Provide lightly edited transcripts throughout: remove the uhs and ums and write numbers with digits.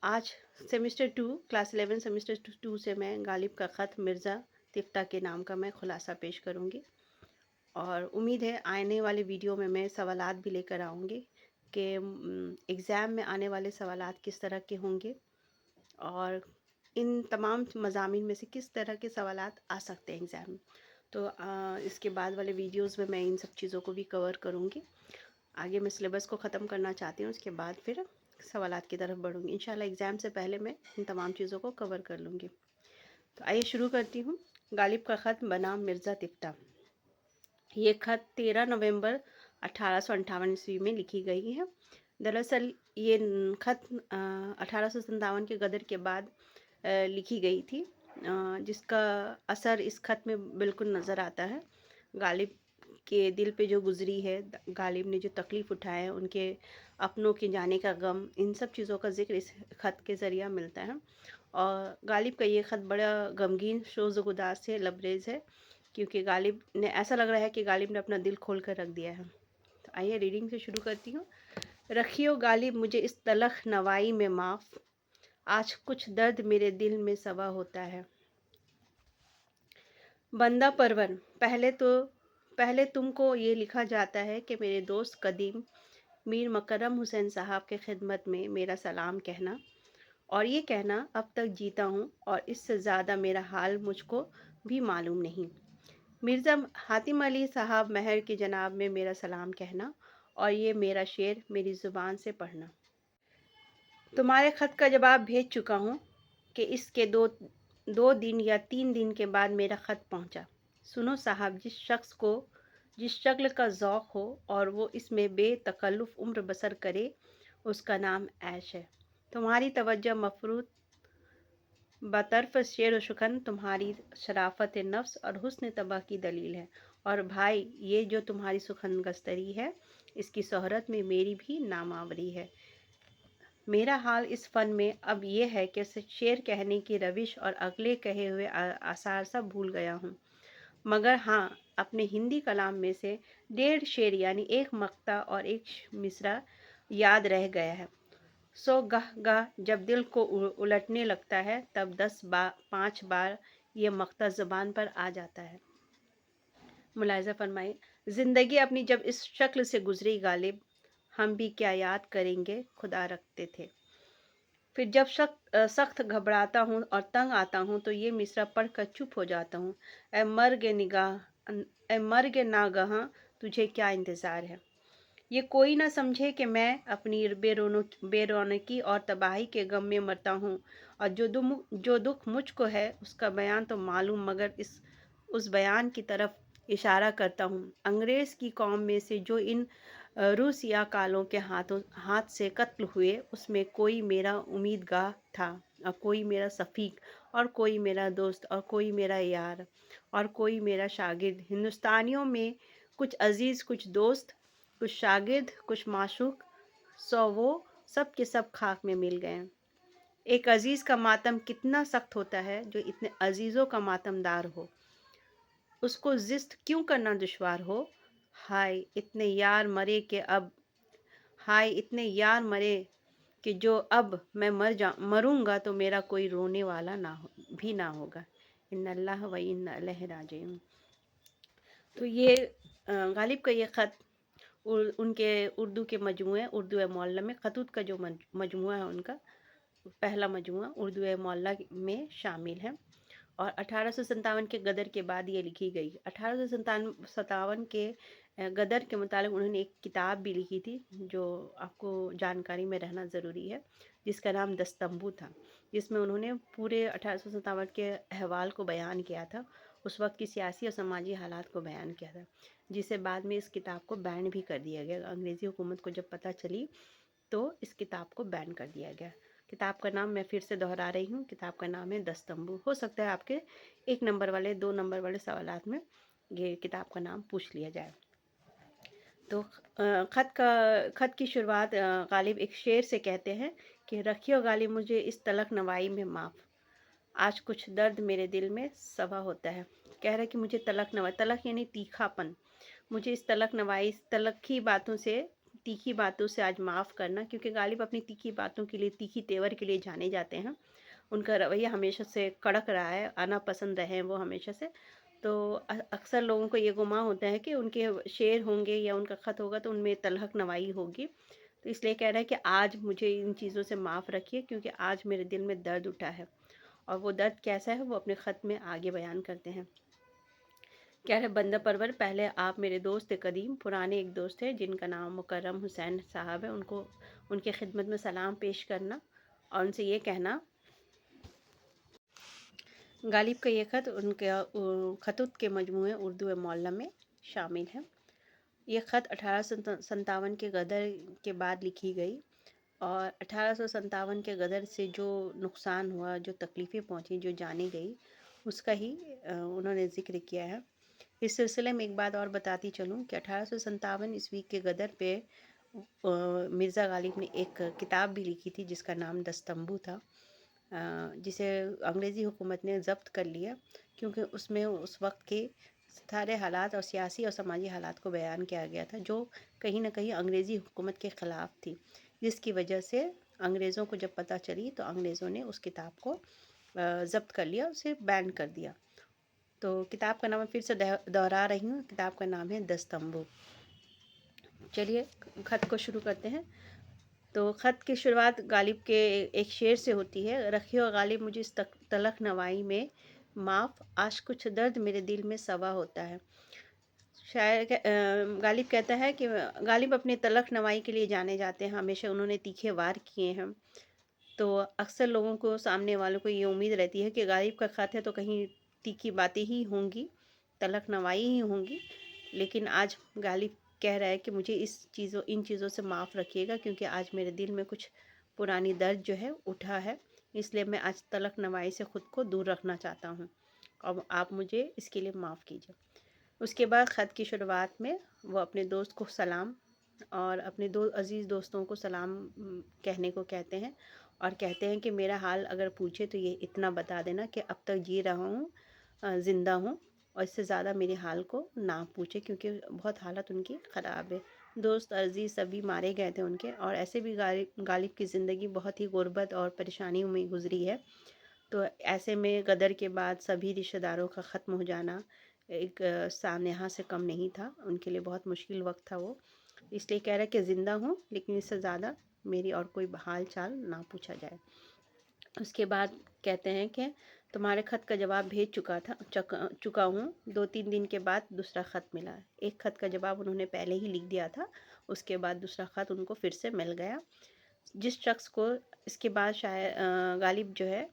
आज semester 2 class 11 semester 2 से मैं गालिब का ख़त मिर्ज़ा तिफ्ता के नाम का मैं खुलासा पेश करूँगी। और उम्मीद है आने वाले वीडियो में मैं सवालात भी लेकर आऊँगी कि एग्ज़ाम में आने वाले सवालात किस तरह के होंगे और इन तमाम मज़ामीन में से किस तरह के सवालात आ सकते हैं एग्ज़ाम में। तो इसके बाद वाले वीडियोज़ में मैं इन सब चीज़ों को भी कवर करूँगी। आगे मैं सिलेबस को ख़त्म करना चाहती हूँ, उसके बाद फिर सवालात की तरफ बढ़ूँगी। इंशाल्लाह एग्ज़ाम से पहले मैं इन तमाम चीज़ों को कवर कर लूँगी। तो आइए शुरू करती हूँ। गालिब का ख़त बनाम मिर्ज़ा तिफ्ता। ये ख़त 13 नवंबर 1858 में लिखी गई है। दरअसल ये ख़त 1857 के गदर के बाद लिखी गई थी, जिसका असर इस ख़त में बिल्कुल नज़र आता है। गालिब के दिल पे जो गुज़री है, गालिब ने जो तकलीफ़ उठाए हैं, उनके अपनों के जाने का गम, इन सब चीज़ों का ज़िक्र इस ख़त के ज़रिए मिलता है। और गालिब का ये ख़त बड़ा गमगीन, शोज़-गुदार से लबरेज़ है, क्योंकि गालिब ने ऐसा लग रहा है कि गालिब ने अपना दिल खोल कर रख दिया है। तो आइए रीडिंग से शुरू करती हूँ। रखियो गालिब मुझे इस तलख़ नवाई में माफ़, आज कुछ दर्द मेरे दिल में सवा होता है। बंदा परवन, पहले तुमको ये लिखा जाता है कि मेरे दोस्त कदीम मीर मकरम हुसैन साहब के खिदमत में मेरा सलाम कहना, और ये कहना अब तक जीता हूँ और इससे ज़्यादा मेरा हाल मुझको भी मालूम नहीं। मिर्ज़ा हातिम अली साहब महर की जनाब में मेरा सलाम कहना, और ये मेरा शेर मेरी ज़ुबान से पढ़ना। तुम्हारे ख़त का जवाब भेज चुका हूँ कि इसके दो दिन या 3 दिन के बाद मेरा ख़त पहुँचा। सुनो साहब, जिस शक्ल का ज़ौक़ हो और वो इसमें बेतकल्लुफ़ उम्र बसर करे, उसका नाम ऐश है। तुम्हारी तवज्जो मफ़रूत बतरफ़ शेर व शुकन तुम्हारी शराफ़त नफ्स और हुस्न तबा की दलील है। और भाई, ये जो तुम्हारी सुखन गस्तरी है, इसकी शोहरत में मेरी भी नामावरी है। मेरा हाल इस फ़न में अब ये है कि शेर कहने की रविश और अगले कहे हुए आसार सब भूल गया हूँ, मगर हाँ, अपने हिंदी कलाम में से 1.5 शेर यानी 1 मक्ता और 1 मिसरा याद रह गया है। सो गाह जब दिल को उलटने लगता है, तब 5 बार ये मक्ता ज़ुबान पर आ जाता है। मुलाहिज़ा फरमाइए, ज़िंदगी अपनी जब इस शक्ल से गुज़री गालिब, हम भी क्या याद करेंगे खुदा रखते थे। फिर जब सख्त घबराता हूँ और तंग आता हूँ, तो ये मिसरा पढ़ कर चुप हो जाता हूँ। ए मर्ग नागहां, तुझे क्या इंतज़ार है। ये कोई ना समझे कि मैं अपनी बेरौनकी और तबाही के गम में मरता हूँ, और जो दुख मुझको है उसका बयान तो मालूम, मगर उस बयान की तरफ इशारा करता हूँ। अंग्रेज़ की कौम में से जो इन रूस या कालों के हाथ से कत्ल हुए, उसमें कोई मेरा उम्मीदगाह था, और कोई मेरा सफ़ीक, और कोई मेरा दोस्त, और कोई मेरा यार, और कोई मेरा शागिर्द। हिंदुस्तानियों में कुछ अजीज़, कुछ दोस्त, कुछ शागिर्द, कुछ माशूक, सो वो सब के सब खाक में मिल गए। एक अजीज़ का मातम कितना सख्त होता है, जो इतने अजीज़ों का मातमदार हो, उसको ज़िस्त क्यों करना दुश्वार हो। हाय इतने यार मरे कि अब हाय इतने यार मरे कि जो अब मैं मरूंगा तो मेरा कोई रोने वाला ना होगा। इन्नल्लाह व इन्ना इलैहि राजिऊन। तो ये गालिब का ये ख़त उनके उर्दू के मजमूए उर्दू मौला में खतूत का जो मजमूआ है, उनका पहला मजमूआ उर्दू मौला में शामिल है, और 1857 के गदर के बाद ये लिखी गई। 1857 के गदर के मुतालिक उन्होंने एक किताब भी लिखी थी, जो आपको जानकारी में रहना ज़रूरी है, जिसका नाम दस्तंबू था, जिसमें उन्होंने पूरे 1857 के अहवाल को बयान किया था, उस वक्त की सियासी और समाजी हालात को बयान किया था, जिसे बाद में इस किताब को बैन भी कर दिया गया। अंग्रेज़ी हुकूमत को जब पता चली, तो इस किताब को बैन कर दिया गया। किताब का नाम मैं फिर से दोहरा रही हूँ, किताब का नाम है दस्तंबू। हो सकता है आपके 1 नंबर वाले 2 नंबर वाले सवालात में ये किताब का नाम पूछ लिया जाए। तो ख़त की शुरुआत गालिब एक शेर से कहते हैं कि रखियो गालिब मुझे इस तलख नवाई में माफ़, आज कुछ दर्द मेरे दिल में सवा होता है। कह रहा है कि मुझे तलख यानी तीखापन, मुझे इस तलख नवाई, तलखी बातों से तीखी बातों से आज माफ़ करना, क्योंकि गालिब अपनी तीखी बातों के लिए, तीखी तेवर के लिए जाने जाते हैं। उनका रवैया हमेशा से कड़क रहा है, आना पसंद रहे हैं वो हमेशा से। तो अक्सर लोगों को ये गुमान होता है कि उनके शेर होंगे या उनका ख़त होगा तो उनमें तलहक नवाई होगी। तो इसलिए कह रहा है कि आज मुझे इन चीज़ों से माफ़ रखिए, क्योंकि आज मेरे दिल में दर्द उठा है। और वो दर्द कैसा है वो अपने ख़त में आगे बयान करते हैं। कह रहे बंदा परवर, पहले आप मेरे दोस्त कदीम, पुराने एक दोस्त थे जिनका नाम मुकर्रम हुसैन साहब है, उनको उनके खिदमत में सलाम पेश करना और उनसे ये कहना। गालिब का ये ख़त उनके खतूत के मजमूए उर्दू मौला में शामिल है। ये ख़त 1857 के गदर के बाद लिखी गई और 1857 के गदर से जो नुकसान हुआ, जो तकलीफ़ें पहुंची, जो जानी गई, उसका ही उन्होंने ज़िक्र किया है। इस सिलसिले में एक बात और बताती चलूँ कि 1857 ईस्वी के गदर पे मिर्ज़ा गालिब ने एक किताब भी लिखी थी जिसका नाम दस्तंबू था, जिसे अंग्रेज़ी हुकूमत ने ज़ब्त कर लिया, क्योंकि उसमें उस वक्त के सारे हालात और सियासी और समाजी हालात को बयान किया गया था, जो कहीं ना कहीं अंग्रेज़ी हुकूमत के ख़िलाफ़ थी, जिसकी वजह से अंग्रेज़ों को जब पता चली तो अंग्रेज़ों ने उस किताब को ज़ब्त कर लिया, उसे बैन कर दिया। तो किताब का नाम मैं फिर से दोहरा रही हूँ, किताब का नाम है दस्तंबू। चलिए ख़त को शुरू करते हैं। तो ख़त की शुरुआत गालिब के एक शेर से होती है। रखियो गालिब मुझे इस तलख नवाई में माफ़, आज कुछ दर्द मेरे दिल में सवा होता है। शायर गालिब कहता है कि गालिब अपने तलख नवाई के लिए जाने जाते हैं, हमेशा उन्होंने तीखे वार किए हैं। तो अक्सर लोगों को, सामने वालों को ये उम्मीद रहती है कि गालिब का ख़त है तो कहीं तीखी बातें ही होंगी, तलख नवाई ही होंगी। लेकिन आज गालिब कह रहा है कि मुझे इन चीज़ों से माफ़ रखिएगा, क्योंकि आज मेरे दिल में कुछ पुरानी दर्द जो है उठा है, इसलिए मैं आज तलख नवाई से ख़ुद को दूर रखना चाहता हूँ। अब आप मुझे इसके लिए माफ़ कीजिए। उसके बाद ख़त की शुरुआत में वो अपने दोस्त को सलाम और अपने दो अज़ीज़ दोस्तों को सलाम कहने को कहते हैं, और कहते हैं कि मेरा हाल अगर पूछे तो ये इतना बता देना कि अब तक जी रहा हूँ, ज़िंदा हूँ, और इससे ज़्यादा मेरे हाल को ना पूछे, क्योंकि बहुत हालत उनकी ख़राब है। दोस्त अज़ीज़ सभी मारे गए थे उनके, और ऐसे भी गालिब की ज़िंदगी बहुत ही गुर्बत और परेशानियों में गुजरी है। तो ऐसे में गदर के बाद सभी रिश्तेदारों का ख़त्म हो जाना एक सानहा से कम नहीं था, उनके लिए बहुत मुश्किल वक्त था वो। इसलिए कह रहा है कि ज़िंदा हूँ, लेकिन इससे ज़्यादा मेरी और कोई हाल चाल ना पूछा जाए। उसके बाद कहते हैं कि तुम्हारे ख़त का जवाब भेज चुका हूँ। 2-3 दिन के बाद दूसरा ख़त मिला। एक ख़त का जवाब उन्होंने पहले ही लिख दिया था, उसके बाद दूसरा ख़त उनको फिर से मिल गया। जिस शख्स को इसके बाद शायद गालिब जो है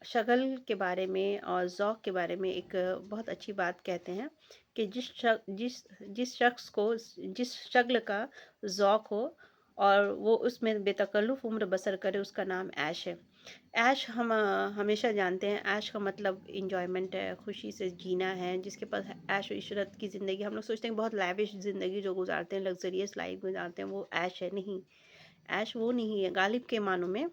शगल के बारे में और ज़ौक़ के बारे में एक बहुत अच्छी बात कहते हैं कि जिस शख्स को जिस शक्ल का ज़ौक़ हो और वो उसमें बेतकल्लुफ़ उम्र बसर करे, उसका नाम ऐश है। ऐश हम हमेशा जानते हैं, ऐश का मतलब एंजॉयमेंट है, खुशी से जीना है। जिसके पास ऐश और इशरत की ज़िंदगी, हम लोग सोचते हैं बहुत लैविश ज़िंदगी जो गुजारते हैं, लग्जरियस लाइफ गुजारते हैं, वो ऐश है। नहीं, ऐश वो नहीं है। गालिब के मानों में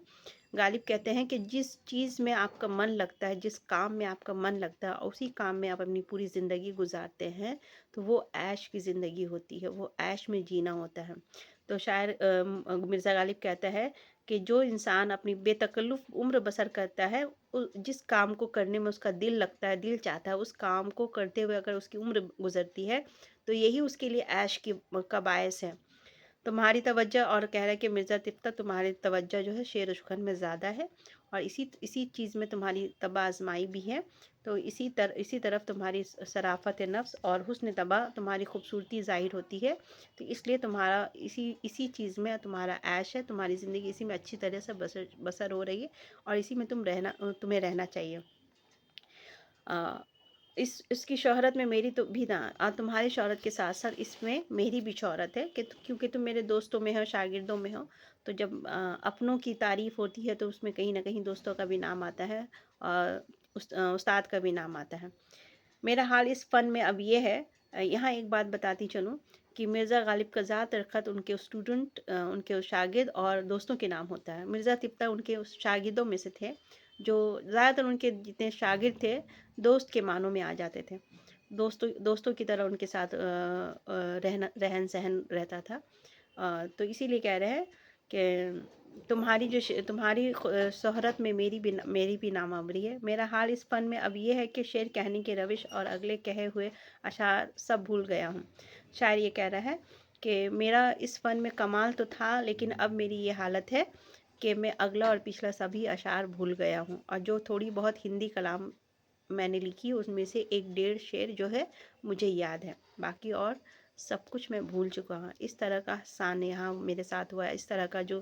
गालिब कहते हैं कि जिस चीज़ में आपका मन लगता है, जिस काम में आपका मन लगता है, उसी काम में आप अपनी पूरी ज़िंदगी गुजारते हैं, तो वो ऐश की ज़िंदगी होती है, वो ऐश में जीना होता है। तो शायर मिर्ज़ा गालिब कहता है कि जो इंसान अपनी बेतकल्लुफ़ उम्र बसर करता है, जिस काम को करने में उसका दिल लगता है, दिल चाहता है, उस काम को करते हुए अगर उसकी उम्र गुजरती है, तो यही उसके लिए ऐश का बायस है। तुम्हारी तवज्जो, और कह रहा है कि मिर्ज़ा तिफ्ता तुम्हारी तवज्जो जो है शेर व शुखन में ज़्यादा है, और इसी चीज़ में तुम्हारी तबा आज़माई भी है। तो इसी तरफ तुम्हारी शराफ़त नफ्स और हुस्न तबा, तुम्हारी खूबसूरती ज़ाहिर होती है। तो इसलिए तुम्हारा इसी चीज़ में तुम्हारा ऐश है, तुम्हारी ज़िंदगी इसी में अच्छी तरह से बसर हो रही है, और इसी में तुम्हें रहना चाहिए। इसकी शोहरत में मेरी तो भी ना, तुम्हारी शोहरत के साथ साथ इसमें मेरी भी शोहरत है, कि क्योंकि तुम मेरे दोस्तों में हो, शागिर्दों में हो। तो जब अपनों की तारीफ़ होती है तो उसमें कहीं ना कहीं दोस्तों का भी नाम आता है, और उस्ताद का भी नाम आता है। मेरा हाल इस फ़न में अब ये है। यहाँ एक बात बताती चलूँ कि मिर्ज़ा गालिब का ज़्यादातर ख़त उनके स्टूडेंट, उनके शागिर्द और दोस्तों के नाम होता है। मिर्ज़ा तिप्ता उनके उस शागिर्दों में से थे, जो ज़्यादातर उनके जितने शागिर्द थे, दोस्त के मानों में आ जाते थे। दोस्तों दोस्तों की तरह उनके साथ रहन सहन रहता था। تو اسی لیے کہہ رہے ہیں کہ تمہاری شہرت میں میری بھی ناموری ہے. میرا حال اس فن میں اب یہ ہے کہ شعر کہنے کی روش اور اگلے کہے ہوئے اشعار سب بھول گیا ہوں. شاعر یہ کہہ رہا ہے کہ میرا اس فن میں کمال تو تھا، لیکن اب میری یہ حالت ہے کہ میں اگلا اور پچھلا سبھی اشعار بھول گیا ہوں، اور جو تھوڑی بہت ہندی کلام میں نے لکھی اس میں سے 1-1.5 شعر جو ہے مجھے یاد ہے، باقی اور سب کچھ میں بھول چکا ہوں. اس طرح کا احسان یہاں میرے ساتھ ہوا ہے، اس طرح کا جو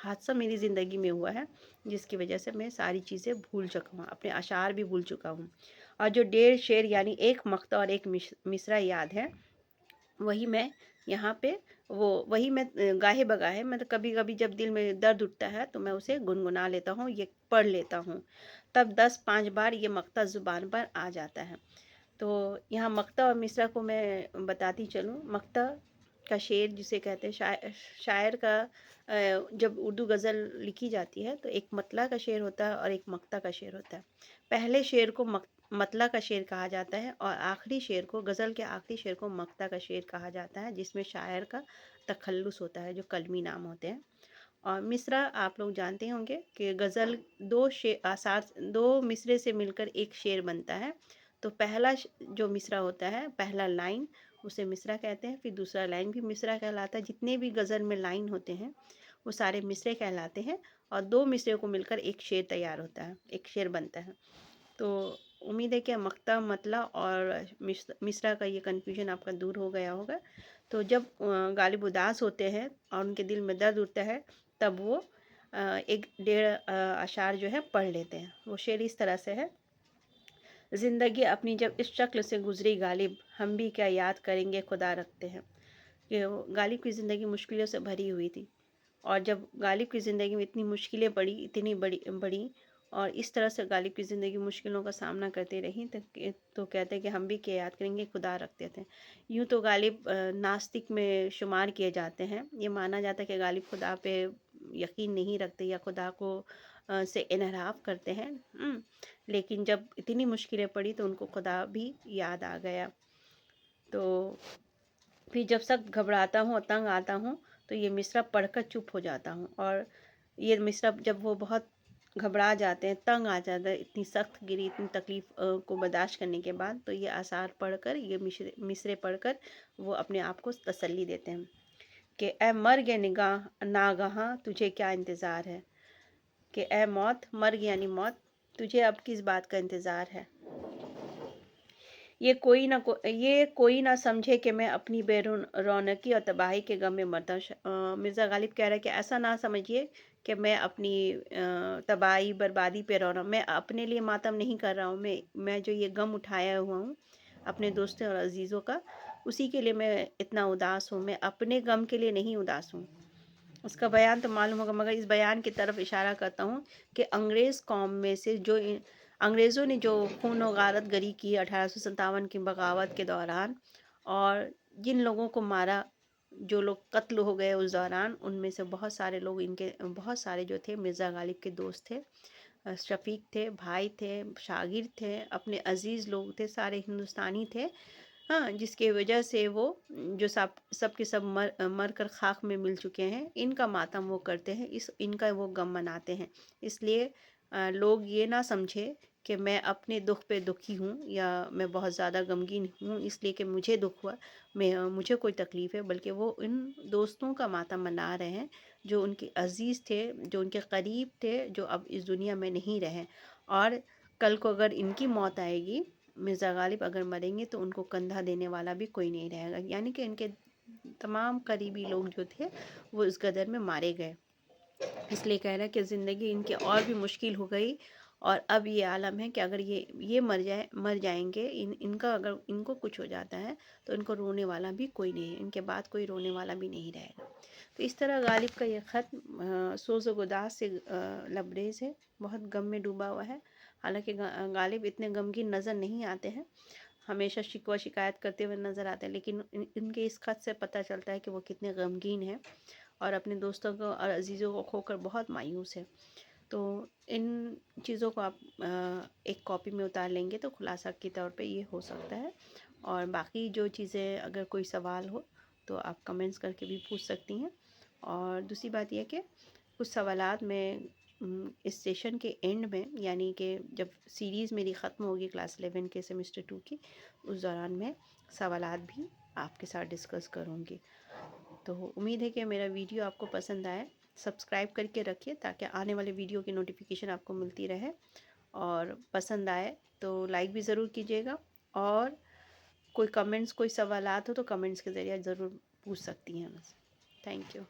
حادثہ میری زندگی میں ہوا ہے جس کی وجہ سے میں ساری چیزیں بھول چکا ہوں، اپنے اشعار بھی بھول چکا ہوں. اور جو 1.5 شعر یعنی ایک مقطع اور ایک مصرع یاد ہے، وہی میں یہاں پہ وہی میں گاہے بگاہے مطلب کبھی کبھی جب دل میں درد اٹھتا ہے تو میں اسے گنگنا لیتا ہوں، یہ پڑھ لیتا ہوں، تب 10-5 بار یہ مقطع زبان پر آ جاتا ہے. تو یہاں مقطع اور مصرع کو میں بتاتی چلوں. مقطع کا شعر جسے کہتے ہیں، شاعر کا جب اردو غزل لکھی جاتی ہے تو ایک مطلع کا شعر ہوتا ہے اور ایک مقطع کا شعر ہوتا ہے. پہلے شعر کو مطلع کا شعر کہا جاتا ہے، اور آخری شعر کو، غزل کے آخری شعر کو مقطع کا شعر کہا جاتا ہے، جس میں شاعر کا تخلص ہوتا ہے، جو کلمی نام ہوتے ہیں. اور مصرع آپ لوگ جانتے ہوں گے کہ غزل دو مصرے سے مل کر ایک شعر بنتا ہے. تو پہلا جو مصرع ہوتا ہے، پہلا لائن، اسے مصرع کہتے ہیں. پھر دوسرا لائن بھی مصرع کہلاتا ہے. جتنے بھی غزل میں لائن ہوتے ہیں وہ سارے مصرے کہلاتے ہیں، اور 2 مصرے کو مل کر ایک شعر تیار ہوتا ہے، ایک شعر بنتا ہے. تو امید ہے کہ مقطع، مطلع اور مصرع کا یہ کنفیوژن آپ کا دور ہو گیا ہوگا. تو جب غالب اداس ہوتے ہیں اور ان کے دل میں درد اٹھتا ہے تب وہ 1-1.5 اشعار جو ہے پڑھ لیتے ہیں. وہ شعر اس طرح سے ہے: زندگی اپنی جب اس شکل سے گزری غالب، ہم بھی کیا یاد کریں گے خدا رکھتے ہیں. کہ غالب کی زندگی مشکلوں سے بھری ہوئی تھی، اور جب غالب کی زندگی میں اتنی مشکلیں پڑی، اتنی بڑی، اور اس طرح سے غالب کی زندگی مشکلوں کا سامنا کرتے رہی تو کہتے ہیں کہ ہم بھی کیا یاد کریں گے خدا رکھتے تھے. یوں تو غالب ناستک میں شمار کیے جاتے ہیں. یہ مانا جاتا ہے کہ غالب خدا پہ یقین نہیں رکھتے یا خدا کو سے انحراف کرتے ہیں. لیکن جب اتنی مشکلیں پڑی تو ان کو خدا بھی یاد آ گیا. تو پھر جب سخت گھبراتا ہوں اور تنگ آتا ہوں تو یہ مصرع پڑھ کر چپ ہو جاتا ہوں. اور یہ مصرع جب وہ بہت گھبرا جاتے ہیں، تنگ آ جاتا ہے اتنی سخت گری، اتنی تکلیف کو برداشت کرنے کے بعد، تو یہ آثار پڑھ کر، یہ مصرے پڑھ کر وہ اپنے آپ کو تسلی دیتے ہیں کہ اے مرگ ناگہاں تجھے کیا انتظار ہے. کہ اے موت، مرگ یعنی موت، تجھے اب کس بات کا انتظار ہے. یہ کوئی نہ سمجھے کہ میں اپنی بے رونقی اور تباہی کے غم میں مرتا ہوں. مرزا غالب کہہ رہا ہے کہ ایسا نہ سمجھیے کہ میں اپنی تباہی بربادی پہ رو رہا ہوں. میں اپنے لیے ماتم نہیں کر رہا ہوں. میں جو یہ غم اٹھایا ہوا ہوں اپنے دوستوں اور عزیزوں کا، اسی کے لیے میں اتنا اداس ہوں. میں اپنے غم کے لیے نہیں اداس ہوں. اس کا بیان تو معلوم ہوگا، مگر اس بیان کی طرف اشارہ کرتا ہوں کہ انگریز قوم میں سے انگریزوں نے جو خون و غارت گری کی 1857 کی بغاوت کے دوران، اور جن لوگوں کو مارا، جو لوگ قتل ہو گئے اس دوران، ان میں سے بہت سارے لوگ، بہت سارے جو تھے مرزا غالب کے دوست تھے، شفیق تھے، بھائی تھے، شاگرد تھے، اپنے عزیز لوگ تھے، سارے ہندوستانی تھے. ہاں، جس کی وجہ سے وہ جو سب کے سب مر کر خاک میں مل چکے ہیں، ان کا ماتم وہ کرتے ہیں، ان کا وہ غم مناتے ہیں. اس لیے لوگ یہ نہ سمجھے کہ میں اپنے دکھ پہ دکھی ہوں یا میں بہت زیادہ غمگین ہوں اس لیے کہ مجھے دکھ ہوا، مجھے کوئی تکلیف ہے، بلکہ وہ ان دوستوں کا ماتم منا رہے ہیں جو ان کے عزیز تھے، جو ان کے قریب تھے، جو اب اس دنیا میں نہیں رہے. اور کل کو اگر ان کی موت آئے گی، مرزا غالب اگر مریں گے تو ان کو کندھا دینے والا بھی کوئی نہیں رہے گا. یعنی کہ ان کے تمام قریبی لوگ جو تھے وہ اس غدر میں مارے گئے. اس لیے کہہ رہا ہے کہ زندگی ان کی اور بھی مشکل ہو گئی، اور اب یہ عالم ہے کہ اگر یہ مر جائیں گے، اگر ان کو کچھ ہو جاتا ہے تو ان کو رونے والا بھی کوئی نہیں ہے، ان کے بعد کوئی رونے والا بھی نہیں رہے گا. تو اس طرح غالب کا یہ خط سوز و گداز سے لبریز ہے، بہت غم میں ڈوبا ہوا ہے. حالانکہ غالب اتنے غمگین نظر نہیں آتے ہیں، ہمیشہ شکوہ شکایت کرتے ہوئے نظر آتے ہیں، لیکن ان کے اس خط سے پتہ چلتا ہے کہ وہ کتنے غمگین ہیں اور اپنے دوستوں کو اور عزیزوں کو کھو کر بہت مایوس ہے. تو ان چیزوں کو آپ ایک کاپی میں اتار لیں گے تو خلاصہ کے طور پہ یہ ہو سکتا ہے. اور باقی جو چیزیں، اگر کوئی سوال ہو تو آپ کمنٹس کر کے بھی پوچھ سکتی ہیں. اور دوسری بات یہ کہ کچھ سوالات میں اس سیشن کے اینڈ میں، یعنی کہ جب سیریز میری ختم ہوگی کلاس 11 کے سیمسٹر 2 کی، اس دوران میں سوالات بھی آپ کے ساتھ ڈسکس کروں گی۔ تو امید ہے کہ میرا ویڈیو آپ کو پسند آئے۔ سبسکرائب کر کے رکھیے تاکہ آنے والے ویڈیو کی نوٹیفیکیشن آپ کو ملتی رہے، اور پسند آئے تو لائک بھی ضرور کیجیے گا، اور کوئی کمنٹس، کوئی سوالات ہو تو کمنٹس کے ذریعے ضرور پوچھ سکتی ہیں مجھ سے۔ Thank you.